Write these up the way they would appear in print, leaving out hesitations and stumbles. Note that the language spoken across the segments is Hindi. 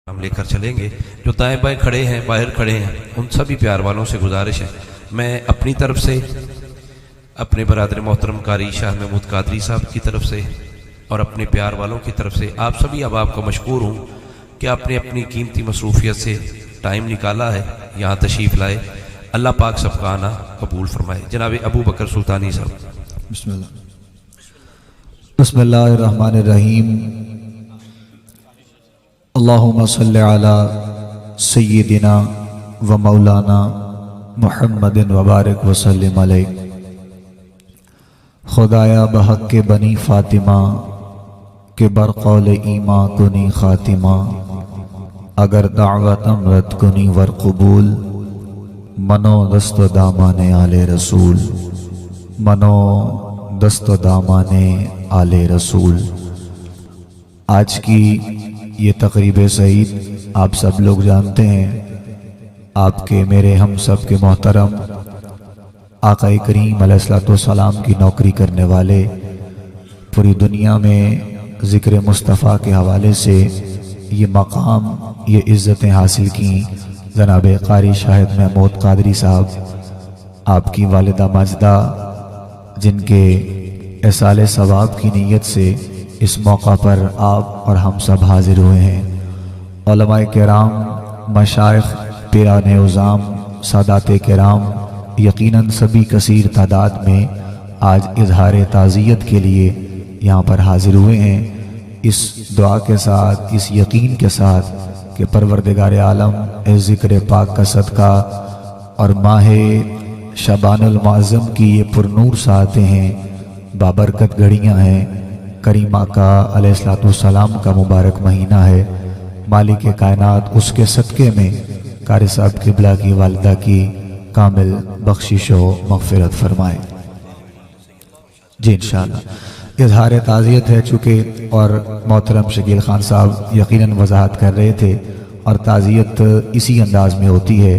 हम लेकर चलेंगे। जो दाएं बाएं खड़े हैं, बाहर खड़े हैं, उन सभी प्यार वालों से गुजारिश है, मैं अपनी तरफ से, अपने बरादर मोहतरम कारी शाह महमूद कादरी साहब की तरफ से और अपने प्यार वालों की तरफ से आप सभी अहबाब को मशकूर हूँ कि आपने अपनी कीमती मसरूफियत से टाइम निकाला है, यहाँ तशरीफ़ लाए। अल्लाह पाक सबका आना कबूल फरमाए। जनाब अबू बकर सुल्तानी साहब। बिस्मिल्लाहिर्रहमानिर्रहीम। अल्लाहुम्मा सल्लि अला सय्यिदिना व मौलाना मुहम्मदिन व बारिक व सल्लिम अलैहि। खुदाया बहक के बनी फ़ातिमा के बरक़ौल ईमा कुनी ख़ातिमा, अगर दावत अमरत कुनी वर कबूल, मनो दस्त दामाने आले रसूल, मनो दस्त दामाने आले रसूल। आज की ये तकरीब सईद आप सब लोग जानते हैं, आपके मेरे हम सब के मोहतरम आका करीम अलैहिस्सलाम की नौकरी करने वाले, पूरी दुनिया में ज़िक्र मुस्तफ़ा के हवाले से ये मकाम, ये इज़्ज़तें हासिल की जनाब कारी शाहिद महमूद कादरी साहब, आपकी वालिदा माजिदा, जिनके एसाले सवाब की नीयत से इस मौका पर आप और हम सब हाजिर हुए हैं। उलमाए किराम, मशाइख, पीरान उज़ाम, सादाते किराम, यकीनन सभी कसीर तादाद में आज इजहार ताज़ियत के लिए यहाँ पर हाजिर हुए हैं, इस दुआ के साथ, इस यकीन के साथ कि परवरदिगार आलम इस ज़िक्र पाक का सदका और माह शबानुल मुअज़्ज़म की ये पुरनूर सातें हैं, बाबरकत घड़ियाँ हैं, करीमा का अलैहिस्सलाम का मुबारक महीना है। मालिक कायनात उसके सदक़े में कारी साहब क़िबला की वालिदा की कामिल बख्शिश व मग़फ़िरत फरमाए जी इंशाअल्लाह। इज़हार ताज़ियत है चूँकि, और मोहतरम शकील ख़ान साहब यकीनन वजाहत कर रहे थे, और ताज़ियत इसी अंदाज में होती है,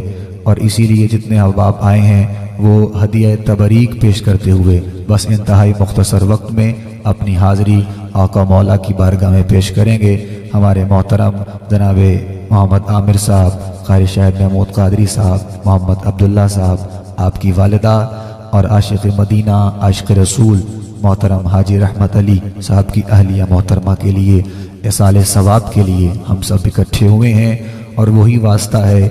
और इसीलिए जितने अहबाब आए हैं वो हदिया तबरीक पेश करते हुए बस इंतहाई मुख्तसर वक्त में अपनी हाज़री आका मौला की बारगाह में पेश करेंगे। हमारे मोहतरम जनाब मोहम्मद आमिर साहब, कारी शाहिद महमूद कादरी साहब, मोहम्मद अब्दुल्ला साहब, आपकी वालिदा और आशिक़ मदीना, आशिक़ रसूल मोहतरम हाजी रहमत अली साहब की अहलिया मोहतरमा के लिए, इसाले सवाब के लिए हम सब इकट्ठे हुए हैं। और वही वास्ता है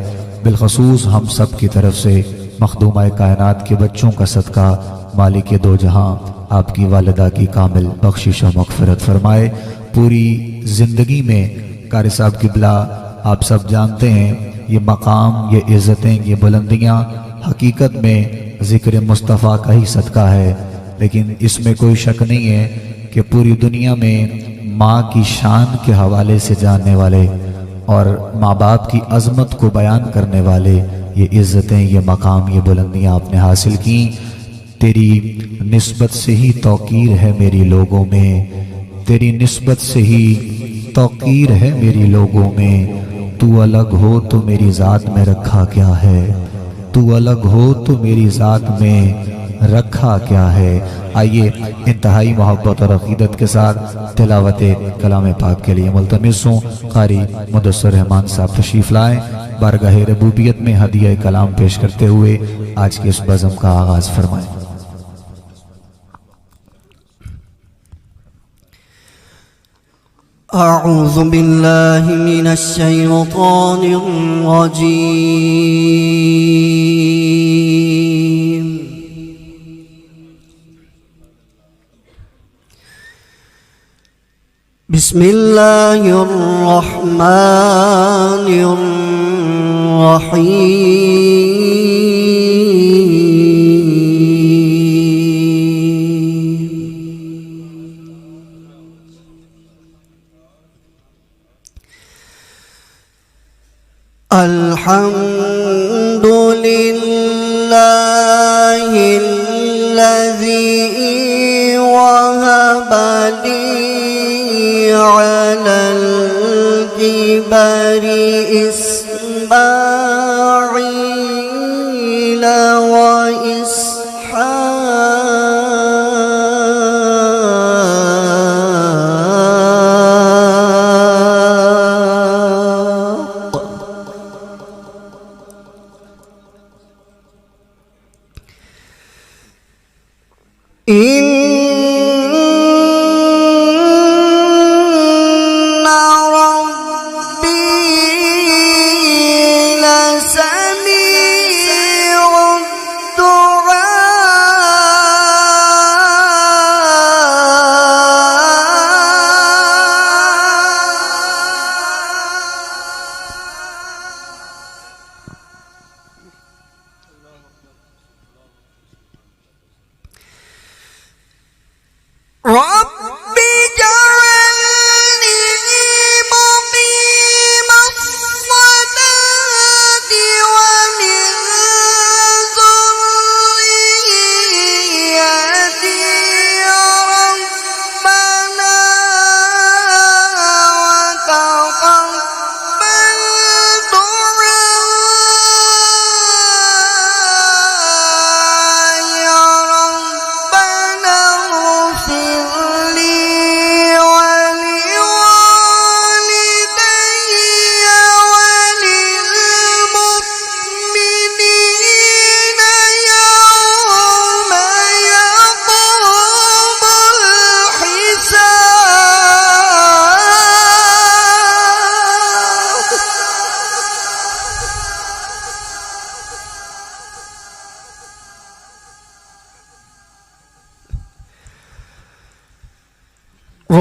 बिलखसूस हम सब की तरफ से मखदूमाए कायनात के बच्चों का सदका मालिक दो जहां आपकी वालिदा की कामिल बख्शिश व मग़फ़िरत फरमाए। पूरी ज़िंदगी में कारी साहब क़िबला, आप सब जानते हैं, ये मकाम, ये इज़्ज़तें, ये बुलंदियाँ हकीकत में ज़िक्र मुस्तफ़ा का ही सदका है। लेकिन इसमें कोई शक नहीं है कि पूरी दुनिया में माँ की शान के हवाले से जानने वाले और माँ बाप की अज़मत को बयान करने वाले ये इज़्ज़तें, ये मकाम, ये बुलंदियाँ आपने हासिल की। तेरी निस्बत से ही तौक़ीर है मेरी लोगों में, तेरी निस्बत से ही तौक़ीर है मेरी लोगों में। तू अलग हो तो मेरी ज़ात में रखा क्या है, तू अलग हो तो मेरी ज़ात में रखा क्या है। आइए इंतहाई मोहब्बत और अक़ीदत के साथ तिलावत कलाम पाक के लिए मुल्तमिस हूँ, क़ारी मुदस्सिर रहमान साहब तशरीफ़ लाएँ। बारगाह रबूबियत में हदिया कलाम पेश करते हुए आज के इस बज़म का आगाज़ फरमाएँ। अऊज़ु बिल्लाहि मिनश शैतानिर रजीम। बिस्मिल्लाहिर रहमानिर रहीम। अल्हम्दुलिल्लाहिल्लज़ी वहब ली अलल किबरि इस्माईल व इस्हाक़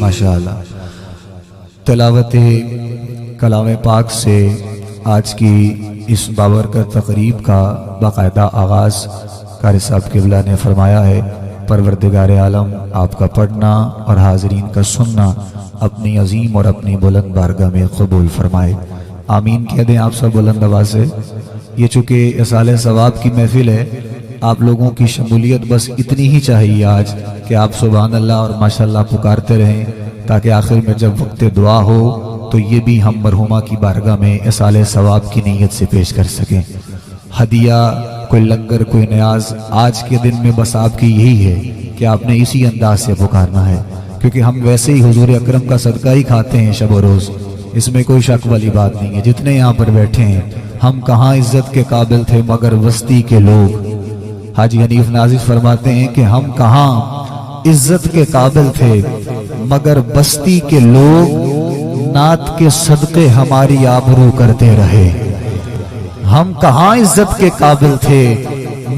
माशाअल्लाह। तिलावत कलाम पाक से आज की इस बाबरकत तकरीब का बाकायदा आगाज़ कारी साहब क़िबला ने फरमाया है। परवरदिगार आलम आपका पढ़ना और हाज़रीन का सुनना अपनी अजीम और अपनी बुलंद बारगाह में कबूल फरमाए। आमीन कह दें आप सब बुलंद आवाज़ से। ये चूँकि इसाले सवाब की महफिल है, आप लोगों की शमूलियत बस इतनी ही चाहिए आज कि आप सुभान अल्लाह और माशाअल्लाह पुकारते रहें, ताकि आखिर में जब वक्त दुआ हो तो ये भी हम मरहुमा की बारगाह में इसाले सवाब की नीयत से पेश कर सकें। हदिया, कोई लंगर, कोई न्याज, आज के दिन में बस आपकी यही है कि आपने इसी अंदाज से पुकारना है, क्योंकि हम वैसे ही हुजूर अकरम का सदका ही खाते हैं शब रोज़, इसमें कोई शक वाली बात नहीं है। जितने यहाँ पर बैठे हैं, हम कहाँ इज्जत के काबिल थे मगर बस्ती के लोग। हाजी हनीफ नाजिर फरमाते हैं कि हम कहाँ इज्जत के काबिल थे मगर बस्ती के लोग नात के सदके हमारी आबरू करते रहे। हम कहाँ इज्जत के काबिल थे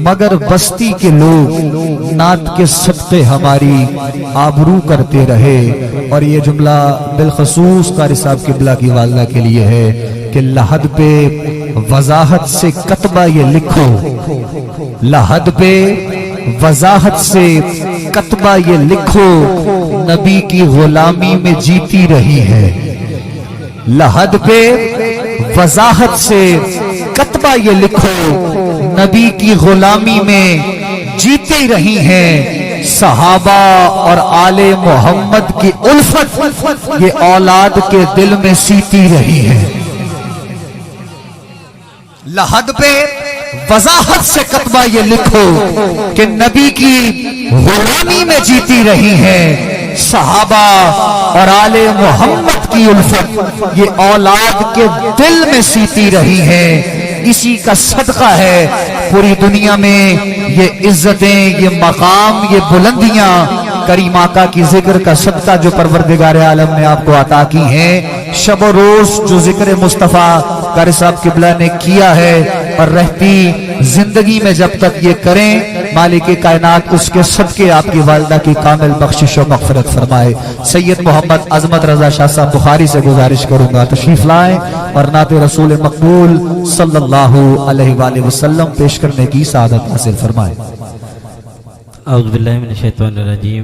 मगर बस्ती के लोग नात के सदके हमारी आबरू करते रहे। और ये जुमला बिलखसूस कारी साहब क़िबला की वालदा के लिए है कि लहद पे वजाहत से कतबा ये लिखो, लहद पे वजाहत से कतबा ये लिखो, नबी की गुलामी में जीती रही है। लहद पे वजाहत से कतबा ये लिखो, नबी की गुलामी में जीती रही हैं। सहाबा और आले मोहम्मद की उल्फत ये औलाद के दिल में सीती रही है। लहद पे वजाहत से कतबा ये लिखो कि नबी की गुलामी में जीती रही है। सहाबा और आले मोहम्मद की उल्फत ये औलाद के दिल में सीती रही है। इसी का सदका है पूरी दुनिया में ये इज्जतें, ये मकाम, ये बुलंदियां करीम आका की जिक्र का सदका जो परवरदिगार आलम ने आपको अता की हैं। शब रोज जो जिक्र मुस्तफ़ा कारी साहब क़िबला ने किया है और रहती जिंदगी में जब तक ये करें, मालिक कायनात उसके सदके आपकी वालिदा की कामिल बख्शिश और मग़फ़िरत फरमाए। सैयद मोहम्मद अज़मत रज़ा शाह साहब बुखारी से गुजारिश करूंगा तशरीफ लाएं और नाते रसूल मकबूल सल्लल्लाहु अलैहि वसल्लम पेश करने की सआदत हासिल फरमाए। औज़ु बिल्लाहि मिनश शैतानिर रजीम,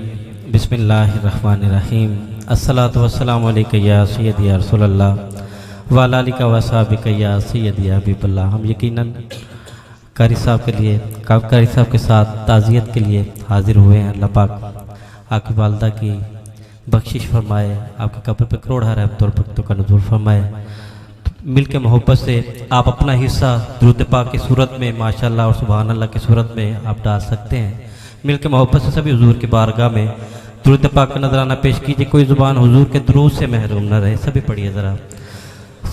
बिस्मिल्लाहिर्रहमानिर्रहीम। अस्सलातु वस्सलामु अलैका या सय्यदी या रसूलल्लाह व अला आलिका व असहाबिका या सय्यदी या हबीबल्लाह। हम यकीनन कारी साहब के लिए, कारी साहब के साथ ताज़ियत के लिए हाजिर हुए हैं। अल्लाह पाक आपकी वालिदा की बख्शिश फरमाए, आपके कब्र पे करोड़ रहमत और बरकतों का नुज़ूल फरमाए। मिल के मोहब्बत से आप अपना हिस्सा दुरूद पाक की सूरत में माशाअल्लाह और सुभान अल्लाह की सूरत में आप डाल सकते हैं। मिल के मोहब्बत से सभी हुजूर की बारगाह में दुरूद पाक का नजराना पेश कीजिए। कोई जुबान हुजूर के दुरूद से महरूम न रहे। सभी पढ़िए ज़रा।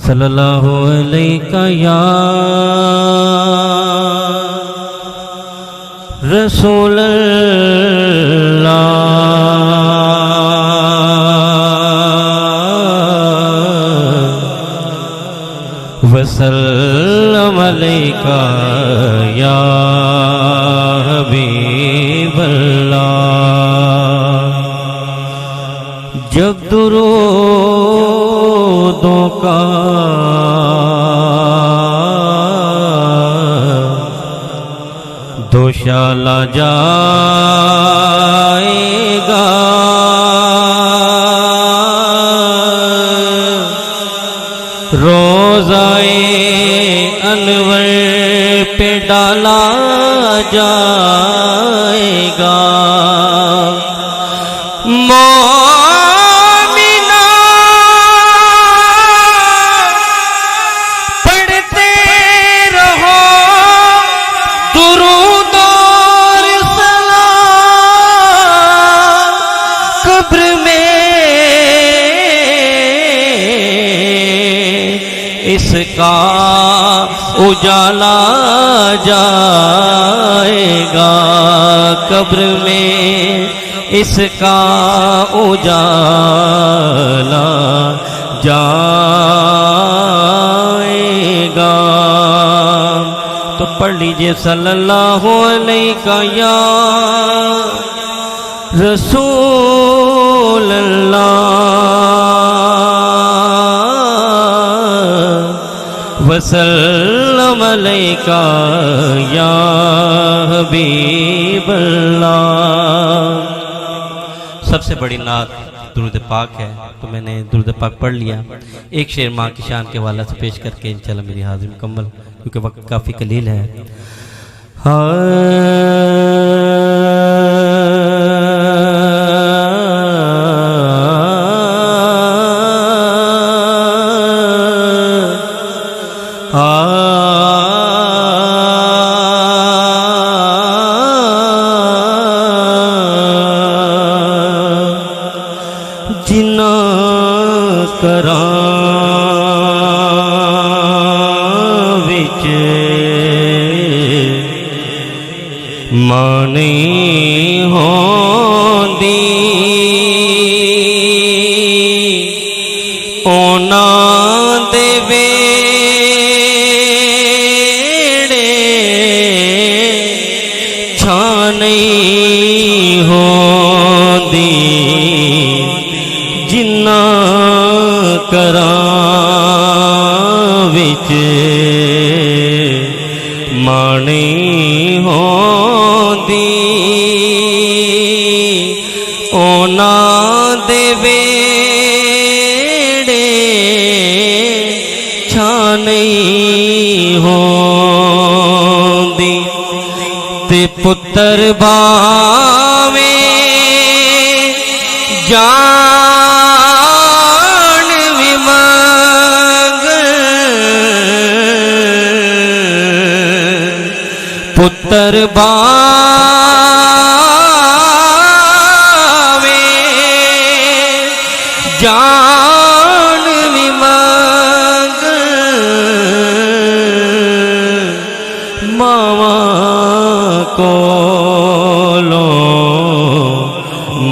सल्लल्लाहु अलैका या रसूल अल्लाह वसल्लम अलैका या हबीब अल्लाह। जब दुरूदों का दोशाला जाएगा, रोज़ाए अनवर पे डाला जाएगा। मोमिना पढ़ते रहो दुरूद और सलाम, कब्र में इसका उजाला जाएगा, कब्र में इसका उजाला जाएगा। तो पढ़ लीजिए सल्लल्लाहु अलैका या रसूल अल्लाह वसल्लम अलैका या हबीब अल्लाह। सबसे बड़ी नात दुरूद पाक है, तो मैंने दुरूद पाक पढ़ लिया। एक शेर माँ की शान के हवाला से पेश करके इंशाल्लाह मेरी हाजिर मुकम्मल, क्योंकि वक्त काफ़ी कलील है। जिन्ना करां विच मां नहीं होंदी, ओनां दे वेड़े छां नहीं होंदी, जिन्ना करां विच मां नहीं होंदी, ओनां दे वेड़े छां नहीं होंदी। ते पुत्तर भावें जान भी मांग, पुत्तर भावें जान भी मांग, मावा कोलों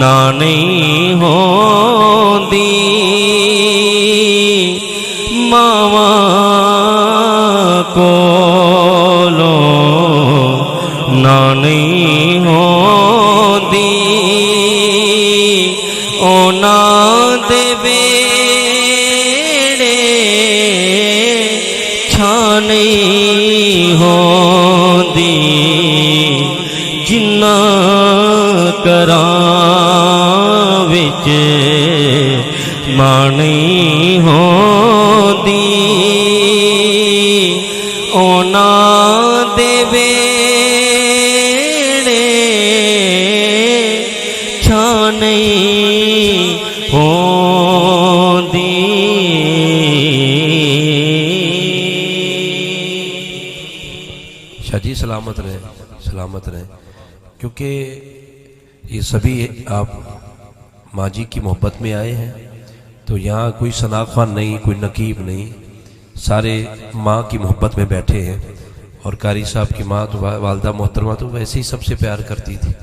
ना नहीं होंदी, मावा कोलों ना नहीं होंदी, ओनां दे वेड़े छां नहीं होंदी, जिन्ना करां विच मां नहीं होंदी, ओनां दे वेड़े छां नहीं होंदी। शाह जी सलामत रहे, सलामत रहे। क्योंकि ये सभी आप माँ जी की मोहब्बत में आए हैं। तो यहाँ कोई सना खान नहीं, कोई नकीब नहीं, सारे माँ की मोहब्बत में बैठे हैं। और कारी साहब की माँ तो वालदा मोहतरमा तो वैसे ही सबसे प्यार करती थी,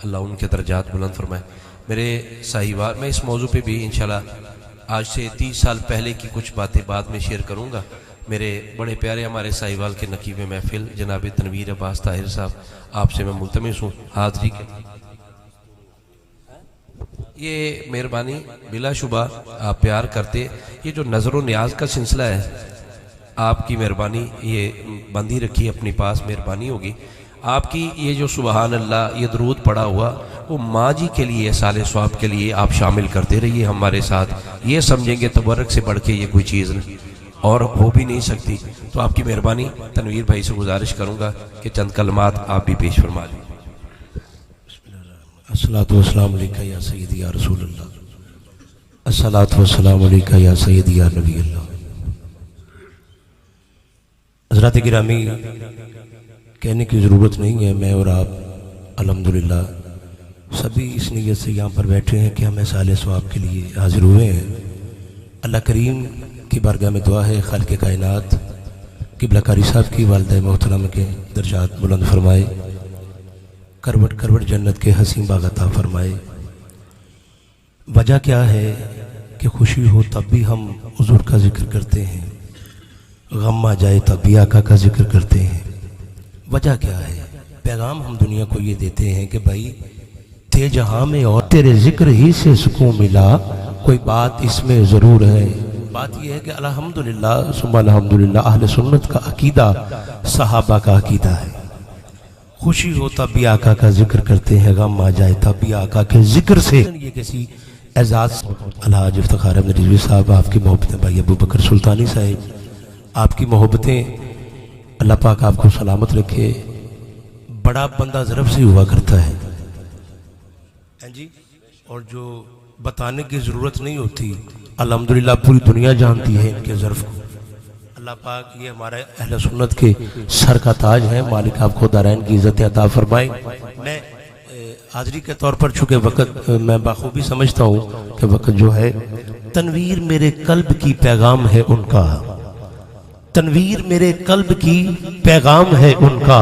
अल्लाह उनके दर्जात बुलंद फरमाए। मेरे साहिवाल, मैं इस मौजू पे भी इंशाल्लाह आज से 30 साल पहले की कुछ बातें बाद में शेयर करूँगा। मेरे बड़े प्यारे हमारे साहिवाल के नकीब महफिल जनाब तनवीर अब्बास ताहिर साहब, आपसे मैं मुल्तमिस हूँ हाज़री के। ये मेहरबानी बिलाशुबा आप प्यार करते, ये जो नज़र व न्याज का सिलसिला है आपकी मेहरबानी, ये बंदी रखी अपने पास, मेहरबानी होगी आपकी। ये जो सुबहान अल्लाह ये दरूद पड़ा हुआ वो माँ जी के लिए, साले स्वाब के लिए आप शामिल करते रहिए हमारे साथ। ये समझेंगे तबर्रक से बढ़ के ये कोई चीज़ नहीं और हो भी नहीं सकती। तो आपकी मेहरबानी तनवीर भाई से गुजारिश करूँगा कि चंद कलमात आप भी पेश फरमा लें। अस्सलातु वस्सलामु अलैका या सय्यदी या रसूल अल्लाह, अस्सलातु वस्सलामु अलैका या सय्यदी या नबी अल्लाह। हज़रात गिरामी, कहने की ज़रूरत नहीं है, मैं और आप अल्हम्दुलिल्लाह सभी इस नीयत से यहाँ पर बैठे हैं कि हमें साले सवाब के लिए हाजिर हुए हैं। अल्लाह करीम की बारगाह में दुआ है खालिक़ कायनात क़िबला कारी साहब की वालिदा मोहतरम के दर्जात बुलंद फरमाए, करवट करवट जन्नत के हसीन बाग अता फरमाए। वजह क्या है कि खुशी हो तब भी हम हुज़ूर का जिक्र करते हैं, गम आ जाए तब भी आका का जिक्र करते हैं। वजह क्या है? पैगाम हम दुनिया को ये देते हैं कि भाई थे जहाँ में और तेरे जिक्र ही से सुकून मिला, कोई बात इसमें ज़रूर है। बात यह है कि अल्हम्दुलिल्लाह सुम्मा अल्हम्दुलिल्लाह अहले सुन्नत का अकीदा सहाबा का अकीदा है। खुशी हो तब भी आका का जिक्र करते हैं, गम आ जाए तब भी आका के जिक्र से। ये किसी एजाज अलहाज इफ्तिखार अहमद रिजवी साहब, आपकी मोहब्बतें भाई अबू बकर सुल्तानी साहब, आपकी मोहब्बतें अल्लाह पाक आपको सलामत रखे। बड़ा बंदा ज़रफ़ से हुआ करता है जी, और जो बताने की ज़रूरत नहीं होती, अल्हम्दुलिल्लाह पूरी दुनिया जानती है इनके ज़रफ़ को। अल्लाह पाक ये हमारे अहले सुन्नत के सर का ताज है, मालिक आपको दारैन की इज़्ज़त अता फरमाए। मैं हाज़री के तौर पर चूँकि वक़्त मैं बाखूबी समझता हूँ कि वक़्त जो है, तनवीर मेरे कल्ब की पैगाम है उनका, तनवीर मेरे कल्ब की पैगाम है उनका,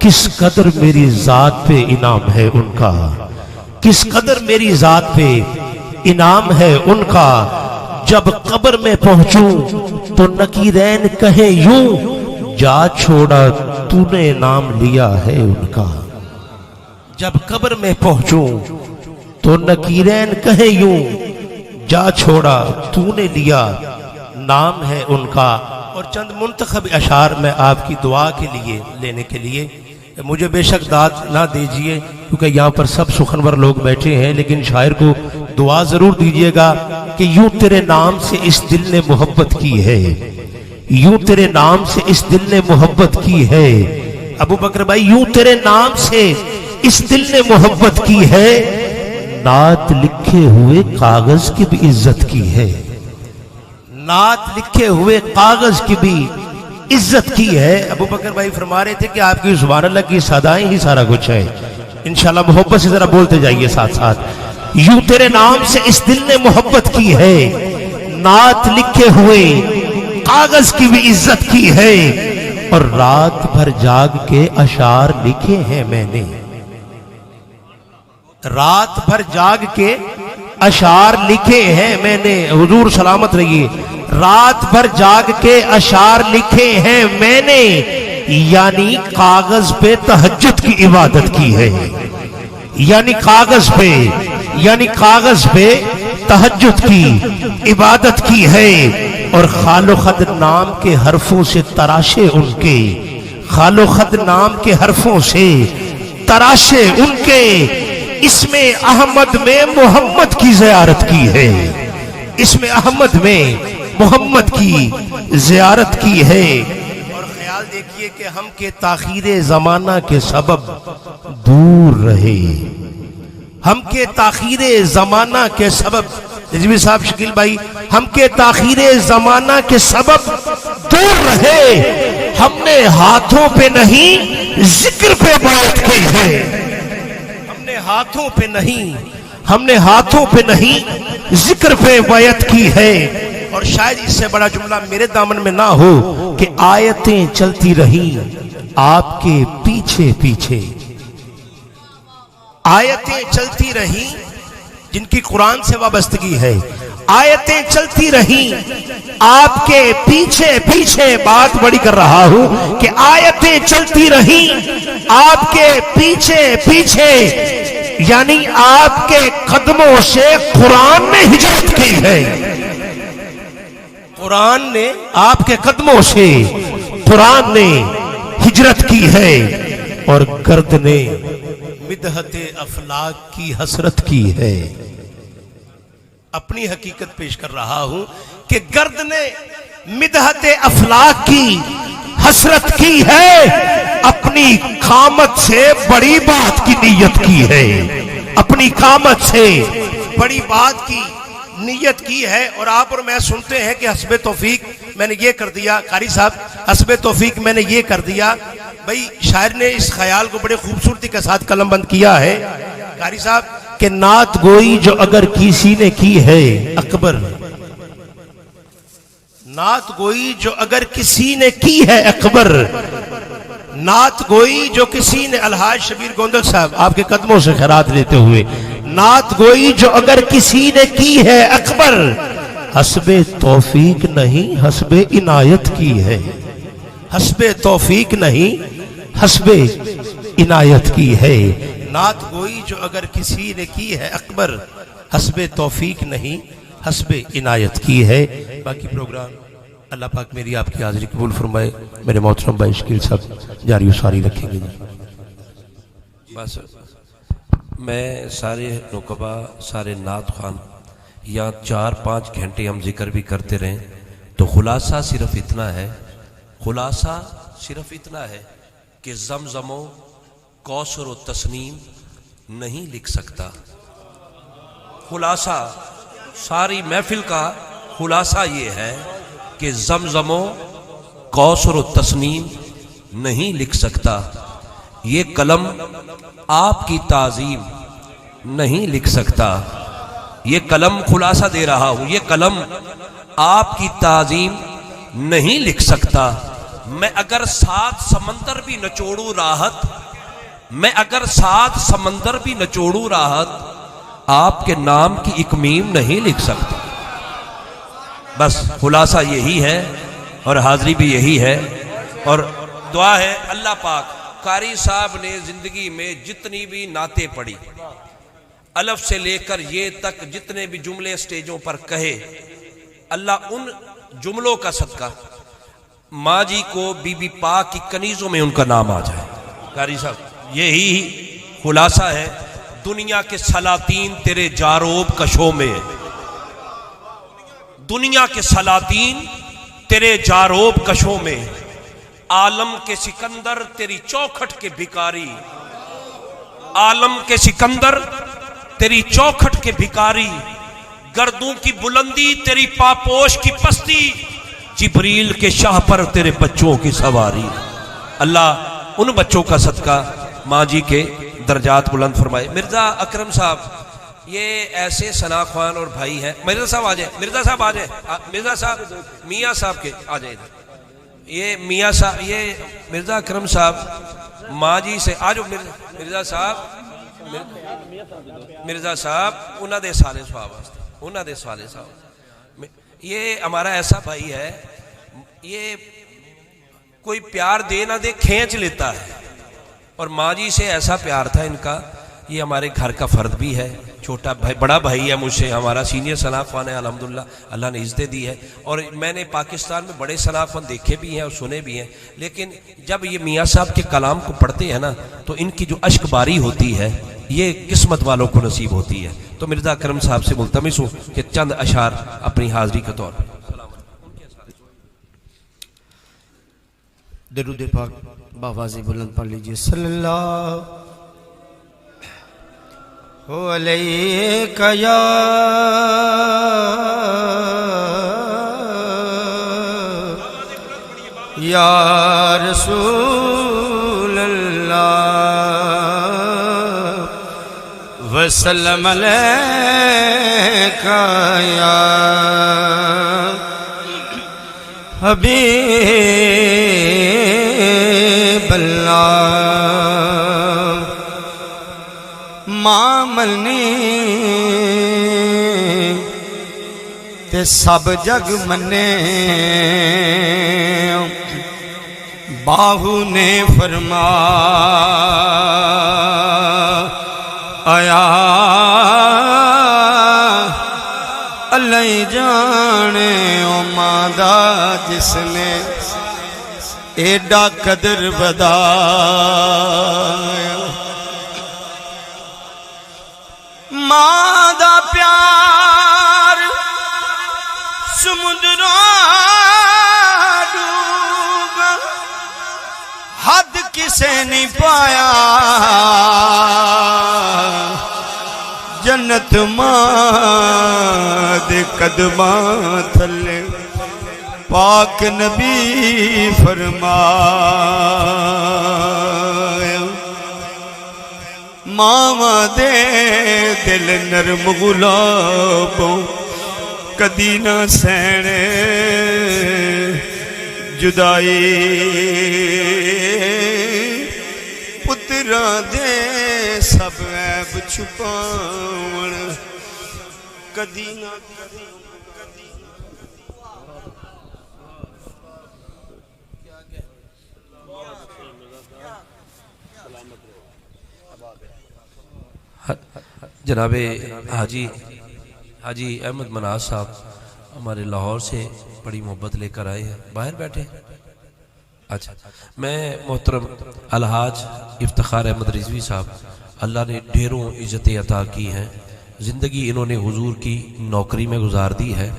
किस कदर मेरी ज़ात पे इनाम है उनका, किस कदर मेरी ज़ात पे इनाम है उनका। जब कब्र में पहुंचूं तो नकीरैन कहे यूं, जा छोड़ा तूने नाम लिया है उनका। जब कब्र में पहुंचूं तो नकीरैन कहे यूं, जा छोड़ा तूने लिया नाम है उनका। और चंद मुंतखब अशार मैं आपकी दुआ के लिए लेने के लिए, मुझे बेशक दाद ना दीजिए क्योंकि यहाँ पर सब सुखनवर लोग बैठे हैं, लेकिन शायर को दुआ जरूर दीजिएगा कि यूं तेरे नाम से इस दिल ने मोहब्बत की है, यूं तेरे नाम से इस दिल ने मोहब्बत की है। अबू बकर भाई, यूं तेरे नाम से इस दिल ने मोहब्बत की है, नात लिखे हुए कागज की भी इज्जत की है, नात लिखे हुए कागज की भी इज्जत की है। अबू बकर भाई फरमा रहे थे कि आपकी सुभान अल्लाह की सदाएं ही सारा कुछ है। इंशाल्लाह मोहब्बत से जरा बोलते जाइए साथ साथ। यूं तेरे नाम से इस दिल ने मोहब्बत की है, नात लिखे हुए कागज की भी इज्जत की है, और रात भर जाग के अशार लिखे हैं मैंने, रात भर जाग के अशार लिखे हैं मैंने। हुजूर सलामत रहिए। रात भर जाग के अशार लिखे हैं मैंने, यानी कागज पे तहज्जुद की इबादत की है, यानी कागज पे, यानी कागज पे तहज्जुद की इबादत की है। और खालो खद नाम के हरफों से तराशे उनके, खालो खद नाम के हरफों से तराशे उनके, इसमें अहमद में मोहम्मद की ज़ियारत की है, इसमें अहमद में मोहम्मद की ज़ियारत की है। और ख्याल देखिए कि हम के ताखीरे ज़माना के सबब दूर रहे, हम के ताखीरे ज़माना के सबब, रिजवी साहब शकील भाई, हम के ताखीरे ज़माना के सबब दूर रहे। हमने हाथों पे नहीं जिक्र पे बात की है, हमने हाथों पे नहीं हमने हाथों पे नहीं जिक्र पे बैत की है। और शायद इससे बड़ा जुमला मेरे दामन में ना हो कि आयतें चलती रही आपके पीछे पीछे, आयतें चलती रही जिनकी कुरान से वाबस्तगी है, आयतें चलती रही आपके पीछे पीछे। बात बड़ी कर रहा हूं कि आयतें चलती रही आपके पीछे पीछे, यानी आपके कदमों से कुरान ने हिजरत की है। कुरान ने आपके कदमों से कुरान ने हिजरत की है और गर्द ने मिदहते अफलाक की हसरत की है। अपनी हकीकत पेश कर रहा हूं कि गर्द ने मिदहते अफलाक की हसरत की है। अपनी कामत से बड़ी बात की नीयत की है, अपनी कामत से बड़ी बात की नीयत की है। और आप और मैं सुनते हैं कि हस्बे तौफीक मैंने ये कर दिया, कारी साहब हस्बे तौफीक मैंने ये कर दिया। भाई शायर ने इस ख्याल को बड़े खूबसूरती के साथ कलमबंद किया है कारी साहब कि नात गोई जो अगर किसी ने की है अकबर, नात गोई जो अगर किसी ने की है अकबर, नात गोई जो किसी ने, अलहाज शबीर गोंदल साहब आपके कदमों से खैरात लेते हुए, नात गोई जो अगर किसी ने की है अकबर, हस्बे तौफीक नहीं हस्बे इनायत की है। हस्बे तौफीक नहीं हस्बे इनायत की है। नात गोई जो अगर किसी ने की है अकबर, हस्बे तौफीक नहीं हस्बे इनायत की है। बाकी प्रोग्राम अल्लाह पाक मेरी आपकी हाजिरी कबूल फरमाए। मेरे मोहतरम भाई शकील साहब जारी सारी रखेंगे। बस मैं सारे नुकबा सारे नात खान या 4-5 घंटे हम जिक्र भी करते रहें तो खुलासा सिर्फ इतना है, खुलासा सिर्फ इतना है कि जमजमो कौसर व तस्नीम नहीं लिख सकता। खुलासा सारी महफिल का खुलासा ये है कि जमजमो कौसर व तस्नीम नहीं लिख सकता। ये कलम आपकी ताजीम नहीं लिख सकता। ये कलम खुलासा दे रहा हूं, ये कलम आपकी ताजीम नहीं लिख सकता। मैं अगर 7 समंदर भी नचोड़ू राहत, मैं अगर 7 समंदर भी नचोड़ू राहत, आपके नाम की एक मीम नहीं लिख सकता। बस खुलासा यही है और हाजिरी भी यही है। और दुआ है अल्लाह पाक कारी साहब ने जिंदगी में जितनी भी नाते पढ़ी, अलफ से लेकर ये तक जितने भी जुमले स्टेजों पर कहे, अल्लाह उन जुमलों का सदका माँ जी को बीबी पाक की कनीजों में उनका नाम आ जाए। कारी साहब यही खुलासा है। दुनिया के सलातीन तेरे जारोब कशों में, दुनिया के सलातीन तेरे जारोब कशों में, आलम के सिकंदर तेरी चौखट के भिकारी, आलम के सिकंदर तेरी चौखट के भिकारी, गर्दों की बुलंदी तेरी पापोश की पस्ती, जिब्रील के शाह पर तेरे बच्चों की सवारी। अल्लाह उन बच्चों का सदका माँ जी के दर्जात बुलंद फरमाए। मिर्जा अकरम साहब ये ऐसे सना खान और भाई हैं। मिर्जा साहब आ जाए, मिर्जा साहब आ जाए, मिर्जा साहब मियाँ साहब के आ जाए। ये मियाँ साहब, ये मिर्जा अकरम साहब माँ जी से आ जाओ। मिर्जा साहब, मिर्जा साहब उन्होंने साले साहब, उन्होंने साले साहब, ये हमारा ऐसा भाई है, ये कोई प्यार दे ना दे खींच लेता है। और माँ जी से ऐसा प्यार था इनका, ये हमारे घर का फर्द भी है, छोटा भाई, बड़ा भाई है मुझसे, हमारा सीनियर सनाफान है अल्हम्दुलिल्लाह, अल्लाह ने इज्जतें दी है। और मैंने पाकिस्तान में बड़े सनाफान देखे भी हैं और सुने भी हैं, लेकिन जब ये मियाँ साहब के कलाम को पढ़ते हैं ना तो इनकी जो अश्कबारी होती है ये किस्मत वालों को नसीब होती है। तो मिर्जा अकरम साहब से मुल्तमिस हूँ कि चंद अशार अपनी हाजिरी के तौर पर दरूद पाक बावाज़े बुलंद पढ़ लीजिए। सल्लल्लाहु अलैका या रसूल अल्लाह वसल्लम अलैका या हबीब अल्लाह। मामलनी ते सब जग मने, बाहू ने फरमाया अल्लाह जाने ओ मादा जिसने एडा कदर बदाया। मादा प्यार समुद्रा डूबा, हद किसे नहीं पाया। जन्नत मां दे कदमा थले पाक नबी फरमाया। मावा दे दिल नरम गुलाबों कदी ना सहने जुदाई। पुत्रा दे सब ऐब छुपावण कदी ना जनाबे हाजी अहमद मनाज साहब हमारे लाहौर से बड़ी मोहब्बत लेकर आए हैं। बाहर बैठे? अच्छा, मैं मोहतरम अलहाज इफ्तिखार अहमद रिजवी साहब, अल्लाह ने ढेरों इज़्ज़तें अता की हैं। ज़िंदगी इन्होंने हुजूर की नौकरी में गुजार दी है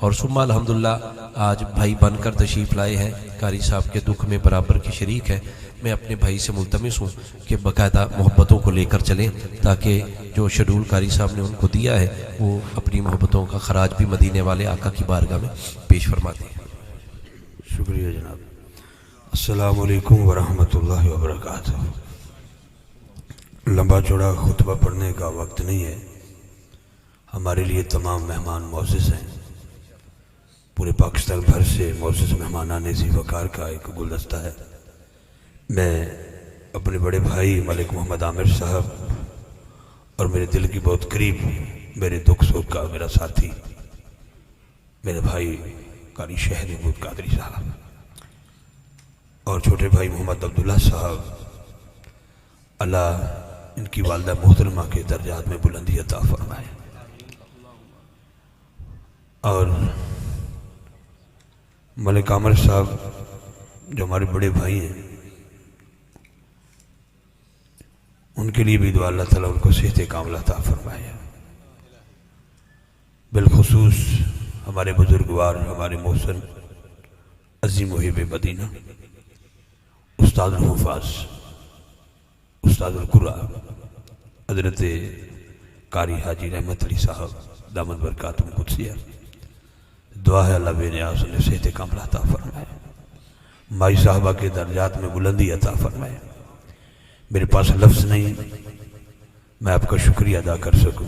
और सुम्मा अल्हम्दुलिल्लाह आज भाई बनकर तशरीफ़ लाए हैं। कारी साहब के दुख में बराबर की शरीक है। मैं अपने भाई से मुल्तमिस हूँ कि बाकायदा मोहब्बतों को लेकर चलें, ताकि जो शेड्यूल कारी साहब ने उनको दिया है वो अपनी मोहब्बतों का खराज भी मदीने वाले आका की बारगाह में पेश फरमाते हैं। शुक्रिया जनाब। अस्सलामु अलैकुम वरहमतुल्लाहि वबरकातुहू। लंबा चौड़ा खुतबा पढ़ने का वक्त नहीं है। हमारे लिए तमाम मेहमान मौजूद हैं। पूरे पाकिस्तान भर से मौजूद मेहमान आने ज़ीवकार का एक गुलदस्ता है। मैं अपने बड़े भाई मलिक मोहम्मद आमिर साहब और मेरे दिल की बहुत करीब, मेरे दुख सुख का मेरा साथी, मेरे भाई कारी शहर महमूद कादरी साहब और छोटे भाई मोहम्मद अब्दुल्ला साहब, अल्लाह इनकी वालदा मोहतरमा के दर्जात में बुलंदी अता फरमाए। और मलिक आमिर साहब जो हमारे बड़े भाई हैं, उनके लिए भी दुआ अल्लाह ताला उनको सेहत कामिला अता फरमाए। बिलखुसूस हमारे बुजुर्गवार, हमारे मोहसन अजीम मुहिब मदीना उस्तादुल हुफ़ाज़, उस्तादुल कुरा हज़रत कारी हाजी रहमत अली साहब दामद बरकातुहुम कुदसिया, दुआ है अल्लाह बेनियाज़ उन्हें सेहत कामिला अता फरमाए, माई साहबा के दर्जात में बुलंदी अता फरमाए। मेरे पास लफ्ज़ नहीं मैं आपका शुक्रिया अदा कर सकूं।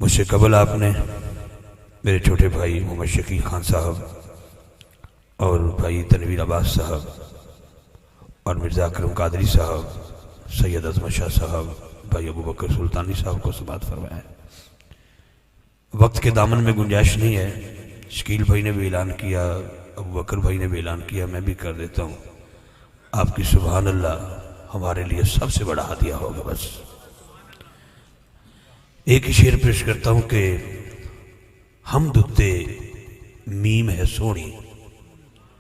मुझसे कबल आपने मेरे छोटे भाई मोहम्मद शकील खान साहब और भाई तनवीर अब्बास साहब और मिर्ज़ा अकरम कादरी साहब, सैयद अज़मत शाह साहब, भाई अबू बकर सुल्तानी साहब को समाअत फरमाया। वक्त के दामन में गुंजाइश नहीं है। शकील भाई ने भी ऐलान किया, अबू बकर भाई ने भी ऐलान किया, मैं भी कर देता हूँ। आपकी सुभान अल्लाह हमारे लिए सबसे बड़ा हदिया होगा। बस एक ही शेर पेश करता हूं कि हम दुत्ते मीम है सोनी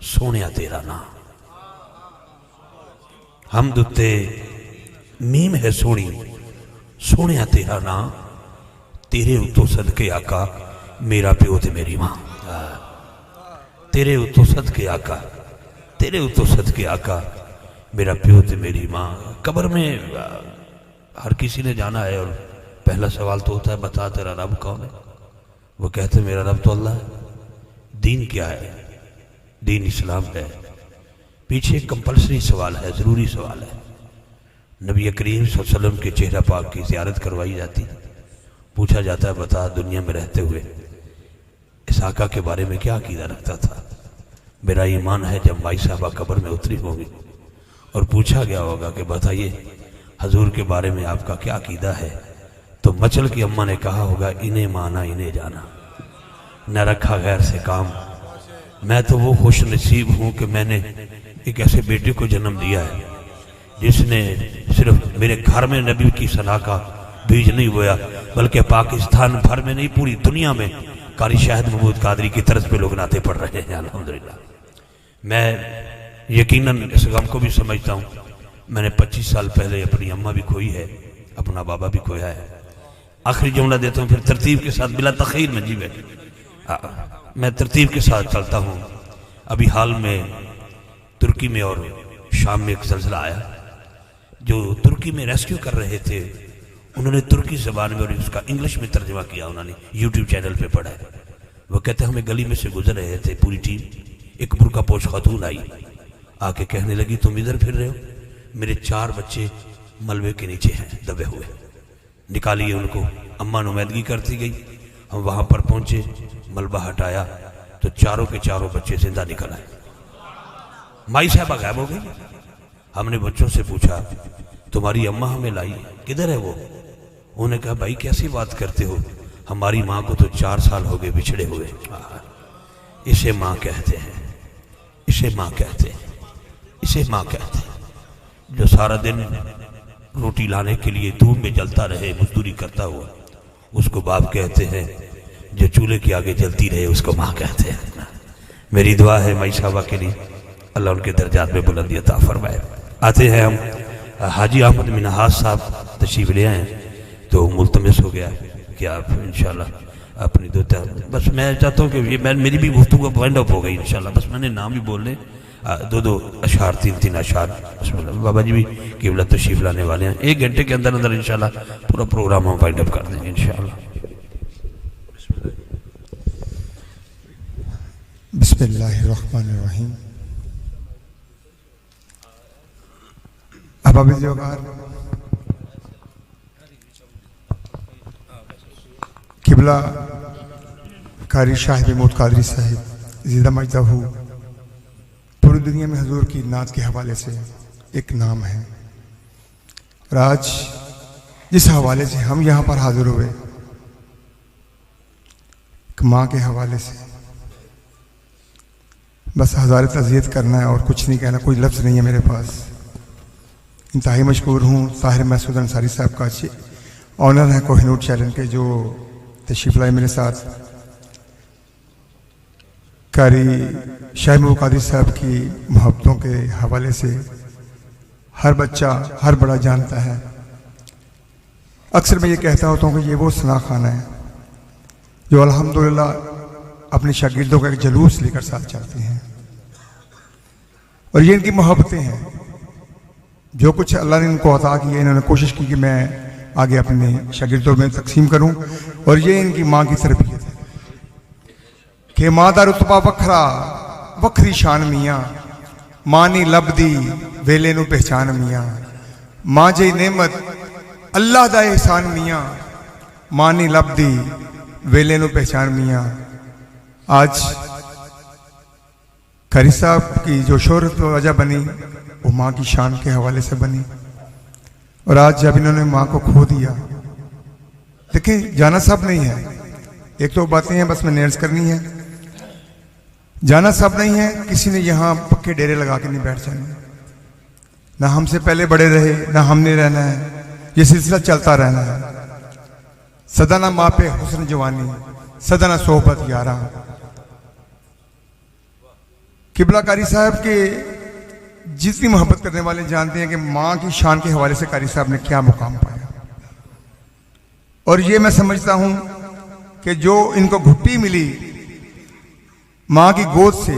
सोनिया तेरा नाम। हम दुत्ते मीम है सोनी सोनिया तेरा नाम। तेरे उतो सदके आका मेरा प्यो ते मेरी मां। तेरे उतो सदके आका, तेरे उतो सदके आका मेरा प्यो ते मेरी माँ। कब्र में हर किसी ने जाना है और पहला सवाल तो होता है बता तेरा रब कौन है। वो कहते मेरा रब तो अल्लाह है। दीन क्या है? दीन इस्लाम है। पीछे एक कंपल्सरी सवाल है, ज़रूरी सवाल है, नबी करीम सल्लल्लाहु अलैहि वसल्लम के चेहरा पाक की ज़ियारत करवाई जाती। पूछा जाता है, बता दुनिया में रहते हुए इस आका के बारे में क्या अकीदा रखता था? मेरा ईमान है जब माई साहबा कब्र में उतरी होगी और पूछा गया होगा कि बताइए हजूर के बारे में आपका क्या अकीदा है, तो मचल की अम्मा ने कहा होगा, इन्हें माना इन्हें जाना, न रखा गैर से काम। मैं तो वो खुश नसीब हूँ कि मैंने एक ऐसे बेटे को जन्म दिया है जिसने सिर्फ मेरे घर में नबी की सना का बीज नहीं बोया, बल्कि पाकिस्तान भर में नहीं पूरी दुनिया में कारी शाहिद महमूद कादरी की तरफ पे लोग नाते पढ़ रहे हैं अल्हम्दुलिल्लाह। मैं यकीनन इस गम को भी समझता हूँ। मैंने 25 साल पहले अपनी अम्मा भी खोई है, अपना बाबा भी खोया है। आखिरी जुमला देता हूँ, फिर तरतीब के साथ बिला तखीर में जीवे मैं तरतीब के साथ चलता हूँ। अभी हाल में तुर्की में और शाम में एक ज़लज़ला आया। जो तुर्की में रेस्क्यू कर रहे थे उन्होंने तुर्की ज़बान में और उसका इंग्लिश में तर्जुमा किया, उन्होंने यूट्यूब चैनल पे पढ़ा है। वो कहते हैं, हमें गली में से गुजर रहे थे पूरी टीम, एक बुर्का पोश खातून आई, आके कहने लगी, तुम इधर फिर रहे हो? मेरे 4 बच्चे मलबे के नीचे हैं दबे हुए, निकालिए उनको। अम्मा नुमाइंदगी करती गई, हम वहां पर पहुंचे, मलबा हटाया तो चारों के चारों बच्चे जिंदा निकल आए। माई साहबा गायब हो गई। हमने बच्चों से पूछा, तुम्हारी अम्मा हमें लाई, किधर है वो? उन्होंने कहा, भाई कैसी बात करते हो, हमारी माँ को तो 4 साल हो गए बिछड़े हुए। इसे माँ कहते हैं, इसे माँ कहते हैं, इसे माँ कहते हैं। जो सारा दिन रोटी लाने के लिए धूप में जलता रहे, मजदूरी करता हुआ, उसको बाप कहते हैं। जो चूल्हे के आगे जलती रहे उसको माँ कहते हैं। मेरी दुआ है माई साहबा के लिए, अल्लाह उनके दर्जात में बुलंदी अता फरमाए। आते हैं हम, हाजी अहमद मिनहाज साहब तशरीफ ले आए, तो मुल्तमिस हो गया कि आप इंशाल्लाह अपनी दो बस मैं चाहता हूँ कि ये मेरी भी गुफ्तगू वाइंड अप हो गई इंशाल्लाह। बस मैंने नाम भी बोलने, 2 अशार 3 अशार। बाबा जी भी केवल तशरीफ लाने वाले हैं, 1 घंटे के अंदर अंदर इंशाल्लाह पूरा प्रोग्राम हम वाइंड अप कर देंगे इंशाल्लाह। बिस्मिल्लाहिर्रहमानिर्रहीम। अहबाब ज़ोगार, किबला कारी शाहिद महमूद कादरी साहिब ज़िंदा मजदहू, पूरी दुनिया में हजूर की नात के हवाले से एक नाम है। और आज जिस हवाले से हम यहाँ पर हाजिर हुए, एक माँ के हवाले से बस हज़ार तज़ियत करना है और कुछ नहीं कहना, कोई लफ्ज़ नहीं है मेरे पास। इंतहाई मशकूर हूँ ताहिर महसूद अंसारी साहब का, अच्छे ऑनर हैं कोहिनूर चैनल के, जो तशरीफ लाए मेरे साथ। कारी शाहिद महमूद कादरी साहब की मोहब्बतों के हवाले से हर बच्चा हर बड़ा जानता है। अक्सर मैं ये कहता होता हूँ कि ये वो सना खाना है जो अल्हम्दुलिल्लाह अपने शागिर्दों का एक जलूस लेकर साथ चलते हैं, और ये इनकी मोहब्बतें हैं। जो कुछ अल्लाह ने इनको अता किया, इन्होंने कोशिश की कि मैं आगे अपने शागिर्दों में तकसीम करूं, और ये इनकी माँ की तरबियत है कि माँ दा रुतबा वखरा वखरी शान मियाँ, माँ नी लभदी वेले नू पहचान मियाँ, माँ जी नेमत अल्लाह दा एहसान मियाँ, माँ नी लभदी वेले नू पहचान मियाँ। आज कारी साहब की जो शोहरत वजह बनी वो माँ की शान के हवाले से बनी, और आज जब इन्होंने माँ को खो दिया, देखिए जाना सब नहीं है, एक तो बातें हैं बस मैंने अर्ज करनी है, जाना सब नहीं है। किसी ने यहाँ पक्के डेरे लगा के नहीं बैठ जाने, ना हमसे पहले बड़े रहे ना हमने रहना है, ये सिलसिला चलता रहना है। सदा ना माँ पे हुस्न जवानी, सदा ना सोहबत यारा। किबला कारी साहब के जितनी मोहब्बत करने वाले जानते हैं कि माँ की शान के हवाले से कारी साहब ने क्या मुकाम पाया, और ये मैं समझता हूँ कि जो इनको घुट्टी मिली माँ की गोद से,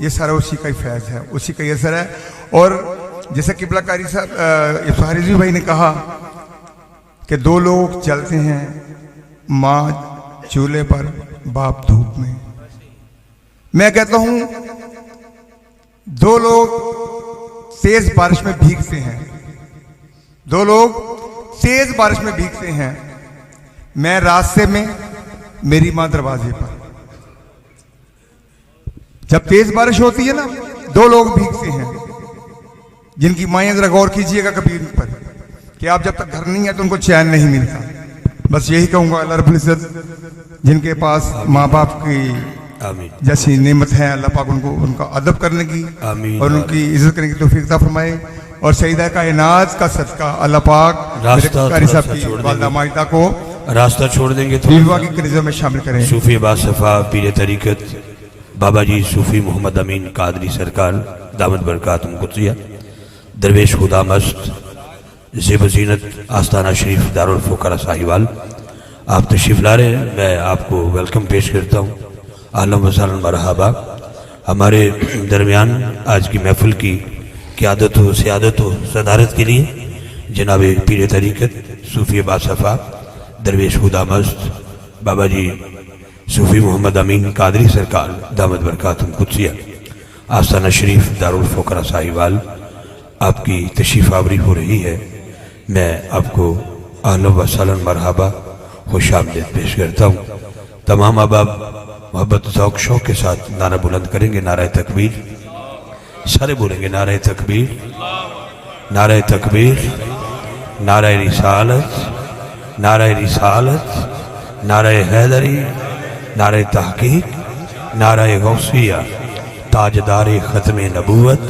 ये सारा उसी का ही फैज़ है, उसी का ही असर है। और जैसे किबला कारी साहब इफ्तार रिजवी भाई ने कहा कि 2 लोग चलते हैं, माँ चूल्हे पर बाप धूप में। मैं कहता हूँ 2 लोग तेज बारिश में भीगते हैं, दो लोग तेज बारिश में भीगते हैं, मैं रास्ते में, मेरी मां दरवाजे पर। जब तेज बारिश होती है ना, दो लोग भीगते हैं जिनकी माएँ जरा गौर कीजिएगा कभी इन पर कि आप जब तक घर नहीं है तो उनको चैन नहीं मिलता। बस यही कहूंगा, अल्लाह रब्बुल इज्जत जिनके पास माँ बाप की आमीन जैसी नेमत है, अल्लाह पाक उनको उनका अदब करने की आमीन और उनकी इज्जत करने की तौफीक अता फरमाए। और सईदा कायनात का सदका अल्लाह पाक रास्ता कारी साहब थोड़ा सा की छोड़ वालिदा देंगे। माहिदा को रास्ता छोड़ देंगे तो बीवा की करीज़ों में शामिल करें। सूफी बासफ़ा पीर तरीक़त बाबा जी सूफी मोहम्मद अमीन कादरी सरकार दामद बरकातुम कुद्सिया दरवेश खुदा मस्त ज़ेब ज़ीनत आस्ताना शरीफ दारुल फ़ुक़रा साहिवाल, आप तशरीफ़ ला रहे हैं, मैं आपको वेलकम पेश करता हूँ। आलम वसालन मरहबा। हमारे दरमियान आज की महफिल की क़ियादत व सियादत व सदारत के लिए जनाब पीर तरीक़त सूफी बासफ़ा दरवेश खुदा मस्त बाबा जी सूफी मोहम्मद अमीन कादरी सरकार दामद बरकातुम कुद्सिया आस्ताना शरीफ दारुल फ़ुक़रा साहिवाल, आपकी तशरीफ़ आवरी हो रही है। मैं आपको आलम वसलन मरहबा खुश आमदीद पेश करता हूँ। तमाम अहबाब मोहब्बत ज़ौक़ शौक़ के साथ नारा बुलंद करेंगे, नारा तकबीर। सारे बोलेंगे नारा तकबीर, नारा तकबीर, नारा रिसालत, नारा रिसालत, नारा हैदरी, नारा तहकीक, नारा गौसिया, ताजदार ख़त्म नबूवत,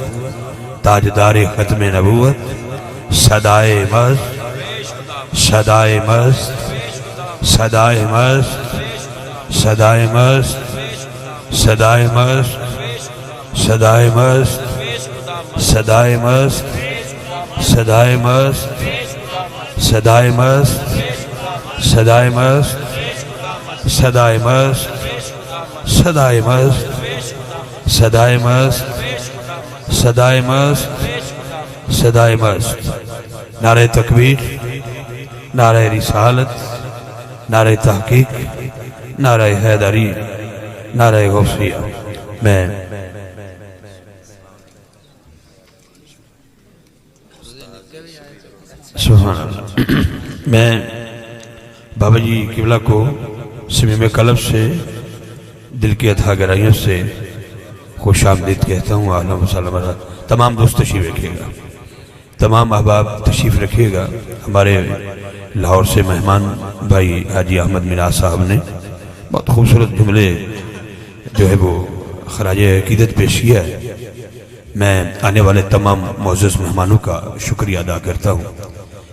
ताजदार ख़त्म नबूवत, सदाए मस्त, सदाए मस्त, सदाए मस्त, सदाए मस्त, सदाए मस्त, सदाए मस्त, सदाए मस्त, सदाए मस्त, सदाए मस्त, सदाए मस्त, सदाए मस्त, सदाए मस्त, सदाए मस्त, सदाए मस्त, सदाए मस्त। नारे तकबीर, नारे रिसालत, नारे तहकीक, नारे हैदरी, नारे गौसिया। मैं सुभान अल्लाह। मैं बाबा जी किबला को समीम कलब से दिल की अथा गहराइयों से खुश आमदीद कहता हूँ। आलम वसल्लम। तमाम दोस्त तशरीफ़ रखिएगा, तमाम अहबाब तशरीफ़ रखिएगा। हमारे लाहौर से मेहमान भाई हाजी अहमद मिनाज साहब ने बहुत खूबसूरत जुमले जो है वो खराज अकीदत पेश किया है। मैं आने वाले तमाम मोअज़्ज़ज़ मेहमानों का शुक्रिया अदा करता हूँ,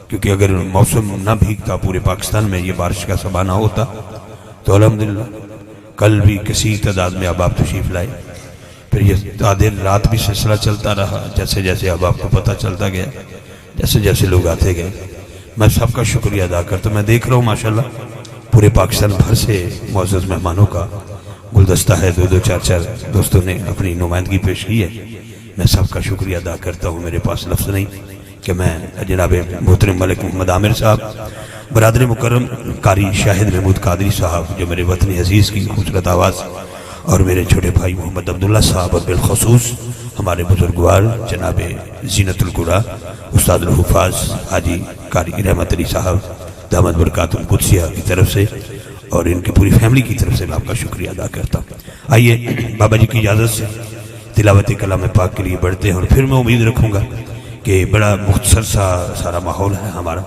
क्योंकि अगर मौसम ना भीगता पूरे पाकिस्तान में, ये बारिश का सबा ना होता, तो अल्हम्दुलिल्लाह कल भी किसी तादाद में अब आप तशरीफ़ लाए। फिर ये आधे रात भी सिलसिला चलता रहा, जैसे जैसे अब आपको पता चलता गया, जैसे जैसे लोग आते गए। मैं सबका शुक्रिया अदा करता हूँ। मैं देख रहा हूँ माशाल्लाह पूरे पाकिस्तान भर से मुअज़्ज़ज़ मेहमानों का गुलदस्ता है, दो दो चार चार दोस्तों ने अपनी नुमाइंदगी पेश की है। मैं सबका शुक्रिया अदा करता हूँ। मेरे पास लफ्ज़ नहीं कि मैं जनाब मोहतरम मलिक मोहम्मद आमिर साहब, बरादर मुकर्रम कारी शाहिद महमूद कादरी साहब, जो मेरे वतनी अजीज़ की खूबसूरत आवाज़, और मेरे छोटे भाई मोहम्मद अब्दुल्ला साहब, और बिलखसूस हमारे बुजुर्गवार जनाब ज़ीनतुल कुरा उस्ताद हुफ़ाज़ हाजी कारी रहमत अली साहब दामद बरकातुम कुद्सिया की तरफ से और इनकी पूरी फैमिली की तरफ से मैं आपका शुक्रिया अदा करता हूँ। आइए बाबा जी की इजाज़त से तिलावत कलाम पाक के लिए बढ़ते हैं, और फिर मैं उम्मीद रखूँगा कि बड़ा मुख्तसर सा सारा माहौल है हमारा।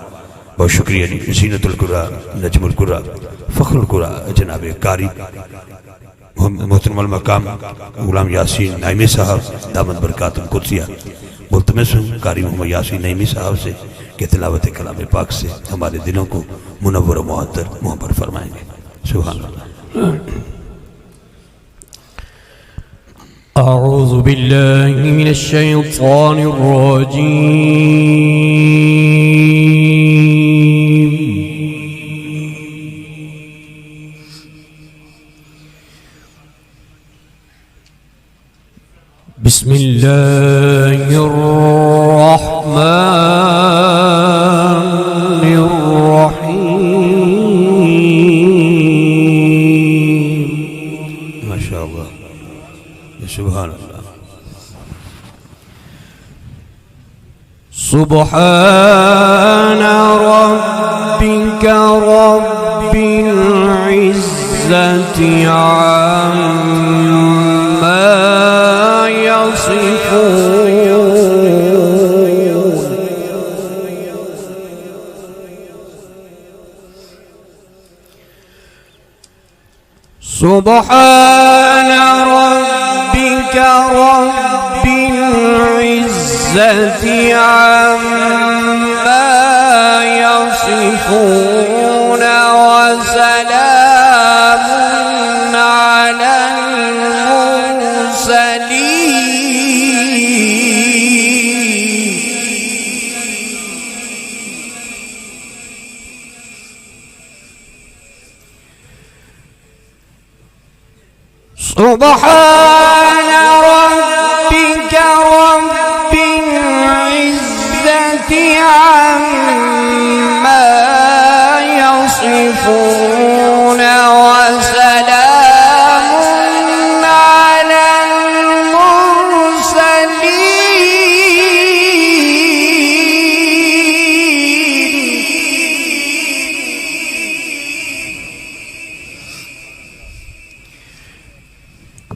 बहुत शुक्रिया जी। ज़ीनतुल कुरा, नजमुल कुरा, फ़ख्रुल कुरा जनाब कारी मोहतरम मकाम गुलाम यासीन नईमी साहब दामद बरकातुम कुद्सिया मुल्तमस कारी मोहम्मद यासीन नईमी साहब से कि तिलावत कलाम पाक से हमारे दिलों को मुनव्वर व मुअत्तर मुहब्बर फरमाएंगे। सुभान अल्लाह। अऊज़ु बिल्लाहि मिनश शैतानिर रजीम। बिस्मिल्लाहिर रहमानिर रहीम। माशाअल्लाह, सुभान अल्लाह। सुब्हान रब्बिका रब्बिल इज्जति अम्मा यसिफून। सुब्हान रब्बिका रब्बिल इज्जति अम्मा यसिफून व सलामुन अलल मुरसलीन। सुब्हान रब्बिका रब्बिल इज्जति अम्मा यसिफून व सलामुन अलल मुरसलीन।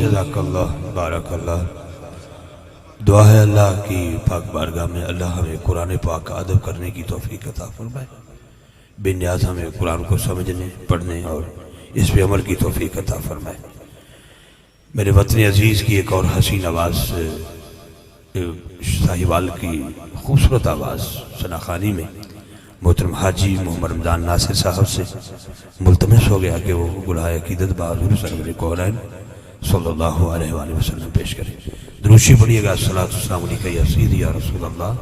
जज़ाकल्लाह बारकल्लाह। दुआ है अल्लाह की पाक बारगाह में अल्लाह हमें कुरान पाक का अदब करने की तौफीक अता फरमाए। बेनियाज हमें कुरान को समझने पढ़ने और इस पे अमल की तौफीक अता फरमाए। मेरे वतन अजीज़ की एक और हसीन आवाज़ साहिवाल की खूबसूरत आवाज़ सनाखानी में मोहतरम हाजी मोहम्मद रमज़ान नासिर साहब से मुल्तमस हो गया कि वो गुलाए अकीदत बहादुर सरवर कौनैन सल्लल्लाहु अलैहि वसल्लम पेश करें। दुरूशी पढ़िएगा। अस्सलातु वस्सलामु अलैका या सय्यदी या रसूलल्लाह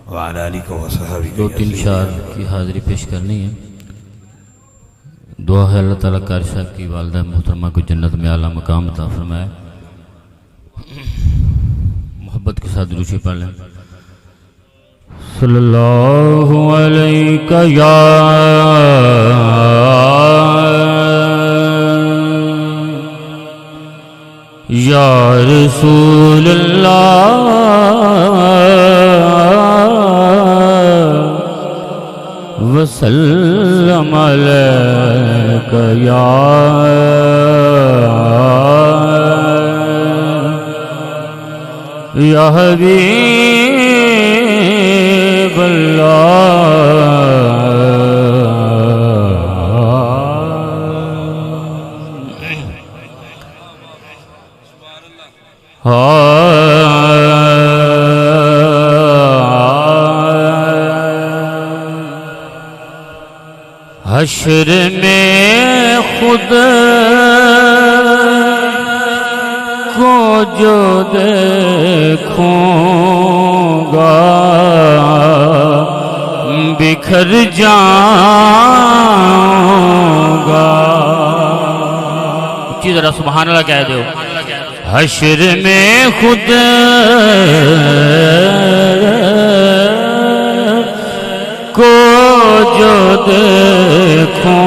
व अला आलिका व सहाबिका। दो तीन शार की हाज़िरी पेश करनी है। दुआ है अल्लाह ताला कारी साहब की वालिदा मोहतरमा को जन्नत में आला मकाम अता फरमाए। मोहब्बत के साथ दुरूशी पढ़ लें। सल्लल्लाहु अलैका या रसूलल्लाह वसल्लम अलैका या हबीब हश्र में खुद को जो देखूंगा बिखर जाऊंगा। उच्ची जरा सुभान अल्लाह कह दो। हश्र में खुद को जो देखूंगा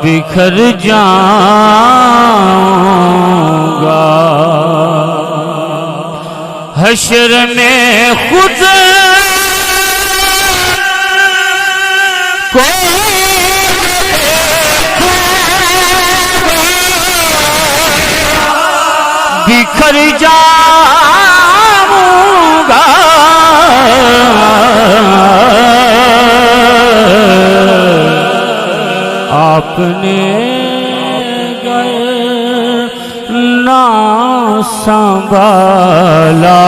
बिखर जाऊंगा। हश्र में खुद को बिखर जाऊंगा। आपने गए ना संभाला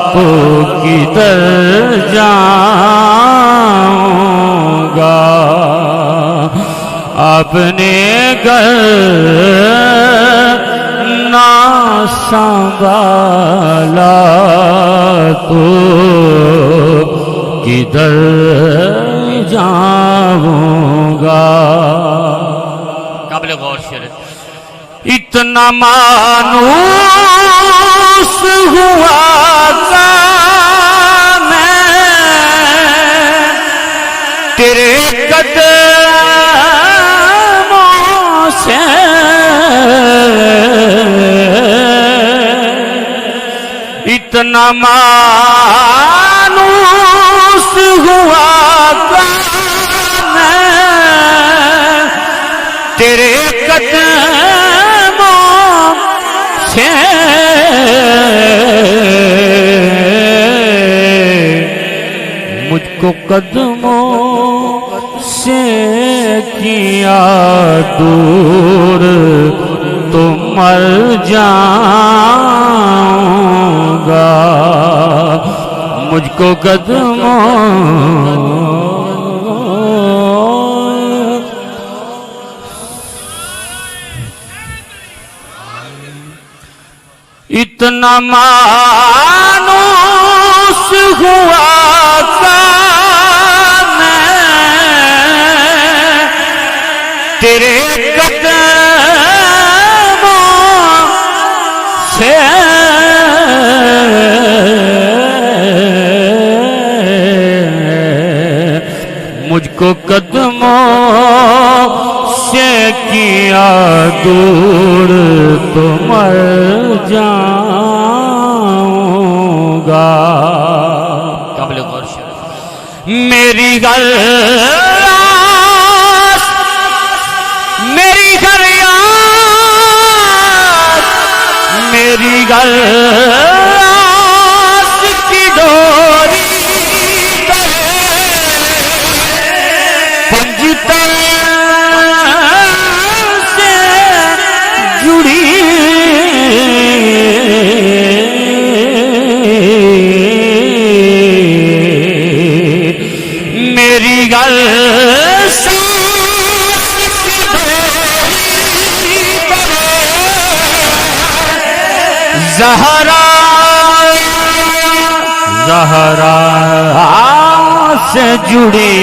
तो किधर जाऊंगा, अपने घर ना संभाला तो किधर जाऊंगा। काबिल गौर शेर। इतना मानूस हुआ था मैं तेरे कदमों से, इतना मानूस हुआ था मैं तेरे कदमों से, मुझको कदमों से किया दूर तो मर जाऊंगा, मुझको कदमों इतना मानूस हुआ था मैं तेरे कदमों से, मुझको कदमों से किया दूर तो मर जाऊंगा। काबिल गौर शेर। मेरी गलास मेरी गलियास मेरी गलास की डोरी पंजतन से जुड़ी, मेरी गल ज़हरा ज़हरा से जुड़ी,